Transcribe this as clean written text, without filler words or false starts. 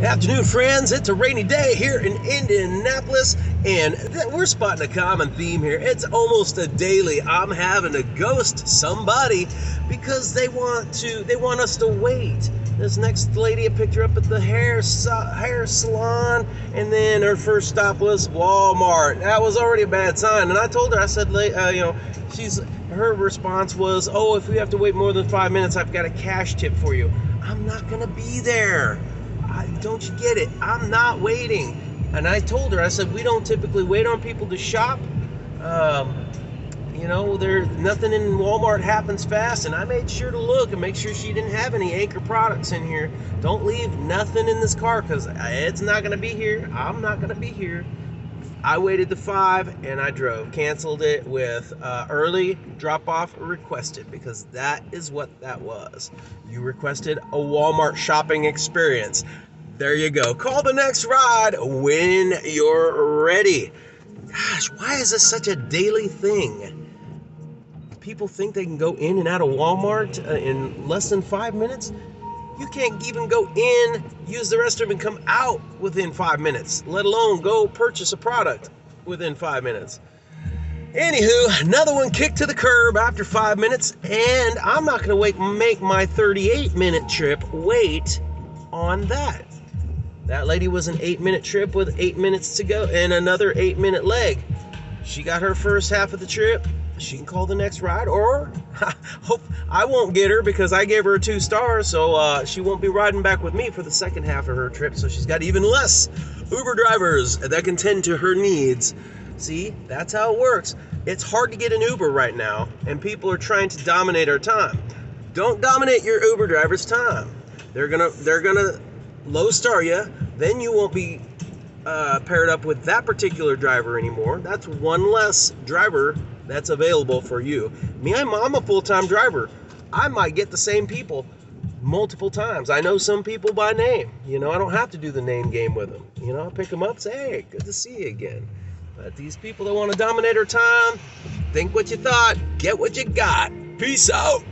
Afternoon, friends. It's a rainy day here in Indianapolis, and we're spotting a common theme here. It's almost a daily. I'm having to ghost somebody because they want us to wait. This next lady, I picked her up at the hair salon, and then her first stop was Walmart. That was already a bad sign. And I told her, I said, her response was, "Oh, if we have to wait more than 5 minutes, I've got a cash tip for you." I'm not gonna be there. Don't you get it? I'm not waiting. And I told her, I said, we don't typically wait on people to shop. Nothing in Walmart happens fast, and I made sure to look and make sure she didn't have any Anchor products in here. Don't leave nothing in this car because Ed's not going to be here. I'm not going to be here. I waited to 5 and I drove. Canceled it with early drop-off requested, because that is what that was. You requested a Walmart shopping experience. There you go. Call the next ride when you're ready. Gosh, why is this such a daily thing? People think they can go in and out of Walmart in less than 5 minutes. You can't even go in, use the restroom, and come out within 5 minutes, let alone go purchase a product within 5 minutes. Anywho, another one kicked to the curb after 5 minutes, and I'm not going to make my 38-minute trip wait on that. That lady was an 8-minute trip with 8 minutes to go and another 8-minute leg. She got her first half of the trip. She can call the next ride, or hope I won't get her because I gave her 2 stars, so she won't be riding back with me for the second half of her trip. So she's got even less Uber drivers that can tend to her needs. See, that's how it works. It's hard to get an Uber right now, and people are trying to dominate our time. Don't dominate your Uber driver's time. They're gonna low star you. Then you won't be paired up with that particular driver anymore. That's one less driver that's available for you. I'm a full-time driver. I might get the same people multiple times. I know some people by name. I don't have to do the name game with them. I pick them up, say, "Hey, good to see you again." But these people that want to dominate our time, think what you thought, get what you got. Peace out.